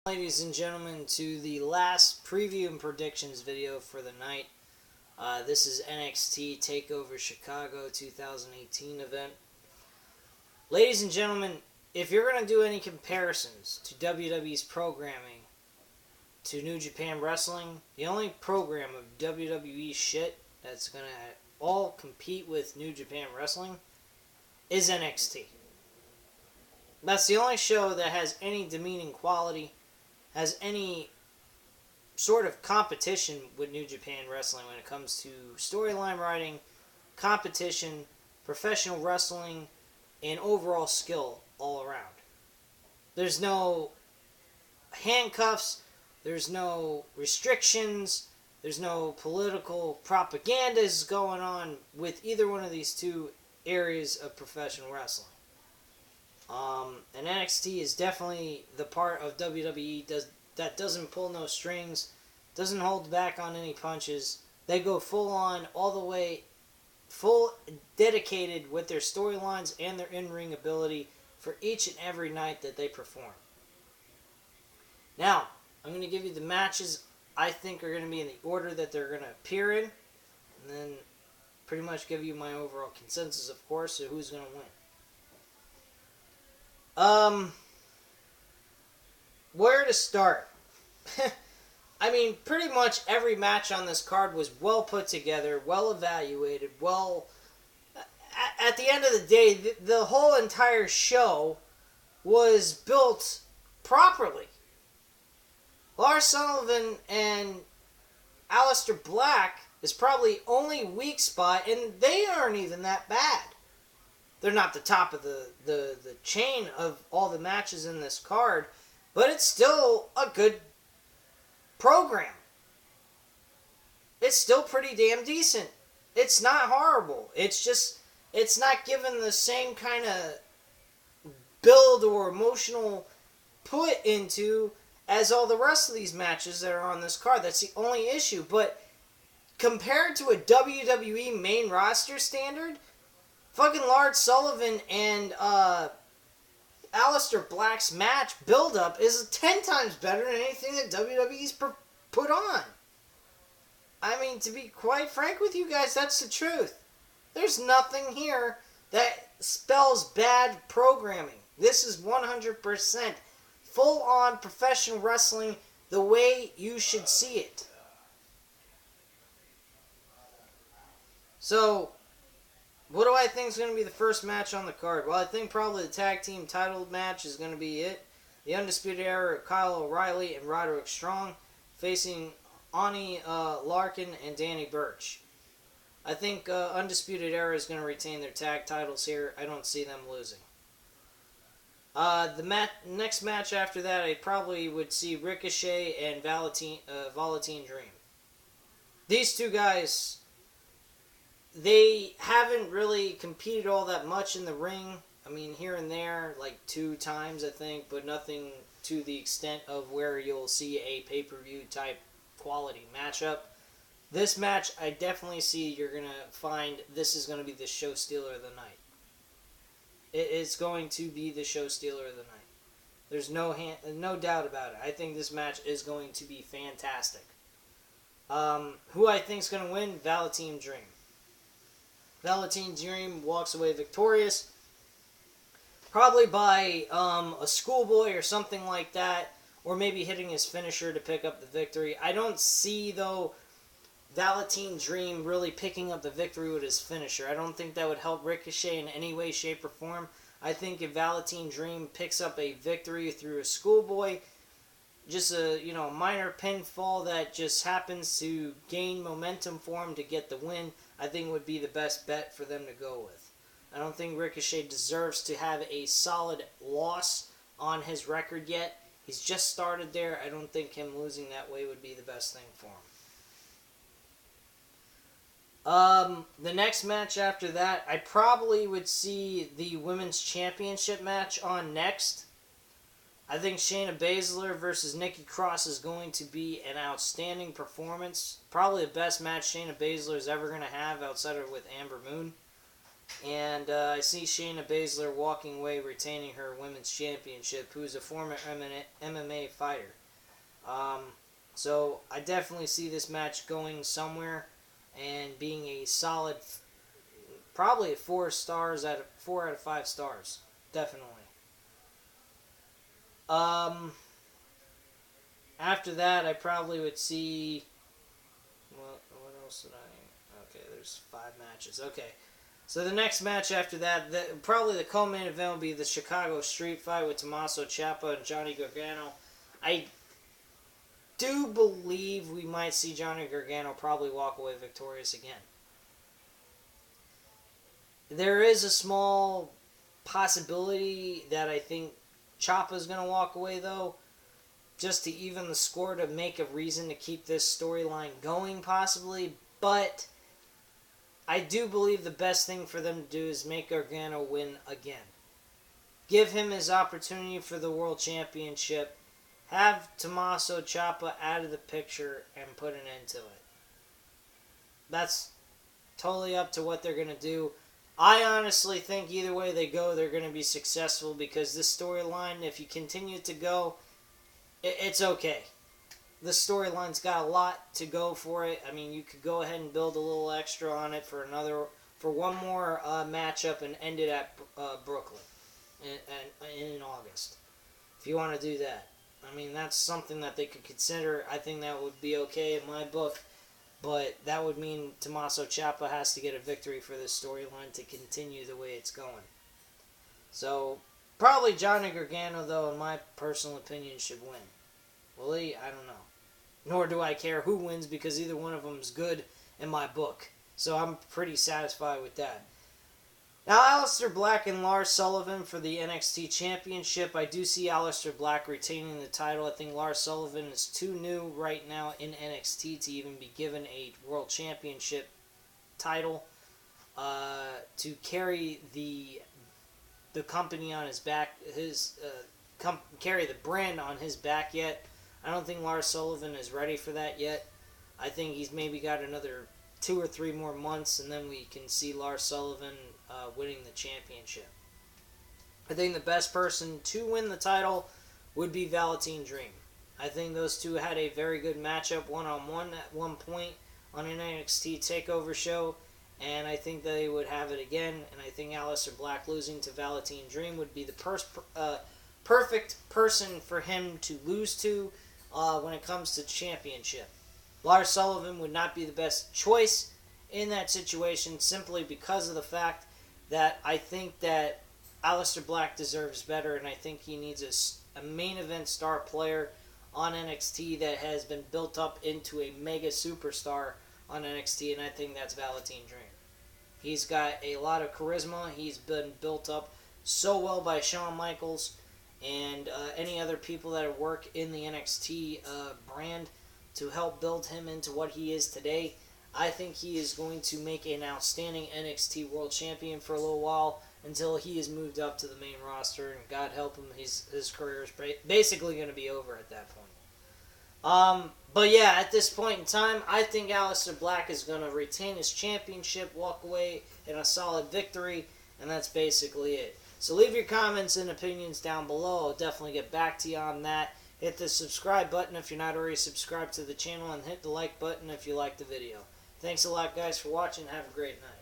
Ladies and gentlemen, to the last preview and predictions video for the night. This is NXT Takeover Chicago 2018 event. Ladies and gentlemen, if you're going to do any comparisons to WWE's programming to New Japan Wrestling, the only program of WWE shit that's going to all compete with New Japan Wrestling is NXT. That's the only show that has any demeaning quality, has any sort of competition with New Japan Wrestling when it comes to storyline writing, competition, professional wrestling, and overall skill all around. There's no handcuffs, there's no restrictions, there's no political propagandas going on with either one of these two areas of professional wrestling. And NXT is definitely the part of WWE that doesn't pull no strings, doesn't hold back on any punches. They go full on, all the way, full dedicated with their storylines and their in-ring ability for each and every night that they perform. Now, I'm going to give you the matches I think are going to be in the order that they're going to appear in, and then pretty much give you my overall consensus, of course, of who's going to win. Where to start? I mean, pretty much every match on this card was well put together, well evaluated, at the end of the day, the whole entire show was built properly. Lars Sullivan and Aleister Black is probably only weak spot, and they aren't even that bad. They're not the top of the chain of all the matches in this card, but it's still a good program. It's still pretty damn decent. It's not horrible. It's just, it's not given the same kind of build or emotional put into as all the rest of these matches that are on this card. That's the only issue. But compared to a WWE main roster standard, fucking Lars Sullivan and Aleister Black's match build-up is 10 times better than anything that WWE's put on. I mean, to be quite frank with you guys, that's the truth. There's nothing here that spells bad programming. This is 100% full-on professional wrestling the way you should see it. So, what do I think is going to be the first match on the card? Well, I think probably the tag team title match is going to be it. The Undisputed Era of Kyle O'Reilly and Roderick Strong facing Onnie Larkin and Danny Burch. I think Undisputed Era is going to retain their tag titles here. I don't see them losing. The next match after that, I probably would see Ricochet and Velveteen Dream. These two guys, they haven't really competed all that much in the ring. I mean, here and there, like 2 times, I think, but nothing to the extent of where you'll see a pay-per-view type quality matchup. This match, I definitely see you're going to find this is going to be the show stealer of the night. It's going to be the show stealer of the night. There's no doubt about it. I think this match is going to be fantastic. Who I think is going to win? Velveteen Dream. Velveteen Dream walks away victorious. Probably by a schoolboy or something like that. Or maybe hitting his finisher to pick up the victory. I don't see, though, Velveteen Dream really picking up the victory with his finisher. I don't think that would help Ricochet in any way, shape, or form. I think if Velveteen Dream picks up a victory through a schoolboy, just a minor pinfall that just happens to gain momentum for him to get the win, I think would be the best bet for them to go with. I don't think Ricochet deserves to have a solid loss on his record yet. He's just started there. I don't think him losing that way would be the best thing for him. The next match after that, I probably would see the Women's Championship match on next. I think Shayna Baszler versus Nikki Cross is going to be an outstanding performance. Probably the best match Shayna Baszler is ever going to have outside of with Amber Moon. And I see Shayna Baszler walking away, retaining her women's championship, who is a former MMA fighter. So I definitely see this match going somewhere and being a solid, probably 4 out of 5 stars, definitely. After that, I probably would see. What else did I? Okay, there's 5 matches. Okay. So the next match after that, probably the co-main event will be the Chicago Street Fight with Tommaso Ciampa and Johnny Gargano. I do believe we might see Johnny Gargano probably walk away victorious again. There is a small possibility that I think Ciampa's going to walk away, though, just to even the score, to make a reason to keep this storyline going, possibly. But I do believe the best thing for them to do is make Gargano win again. Give him his opportunity for the World Championship. Have Tommaso Ciampa out of the picture and put an end to it. That's totally up to what they're going to do. I honestly think either way they go, they're going to be successful, because this storyline, if you continue to go, it's okay. The storyline's got a lot to go for it. I mean, you could go ahead and build a little extra on it for one more matchup and end it at Brooklyn in August, if you want to do that. I mean, that's something that they could consider. I think that would be okay in my book, but that would mean Tommaso Ciampa has to get a victory for this storyline to continue the way it's going. So, probably Johnny Gargano, though, in my personal opinion, should win. Will he? I don't know. Nor do I care who wins, because either one of them is good in my book. So I'm pretty satisfied with that. Now, Aleister Black and Lars Sullivan for the NXT Championship. I do see Aleister Black retaining the title. I think Lars Sullivan is too new right now in NXT to even be given a World Championship title to carry the company on his back, carry the brand on his back yet. I don't think Lars Sullivan is ready for that yet. I think he's maybe got another 2 or 3 more months, and then we can see Lars Sullivan winning the championship. I think the best person to win the title would be Velveteen Dream. I think those two had a very good matchup one-on-one at one point on an NXT Takeover show, and I think they would have it again, and I think Aleister Black losing to Velveteen Dream would be the perfect person for him to lose to when it comes to championship. Lars Sullivan would not be the best choice in that situation, simply because of the fact that I think that Aleister Black deserves better, and I think he needs a main event star player on NXT that has been built up into a mega superstar on NXT, and I think that's Velveteen Dream. He's got a lot of charisma. He's been built up so well by Shawn Michaels and any other people that work in the NXT brand to help build him into what he is today. I think he is going to make an outstanding NXT World Champion for a little while until he is moved up to the main roster, and God help him, his career is basically going to be over at that point. But yeah, at this point in time, I think Aleister Black is going to retain his championship, walk away in a solid victory, and that's basically it. So leave your comments and opinions down below. I'll definitely get back to you on that. Hit the subscribe button if you're not already subscribed to the channel, and hit the like button if you like the video. Thanks a lot, guys, for watching. Have a great night.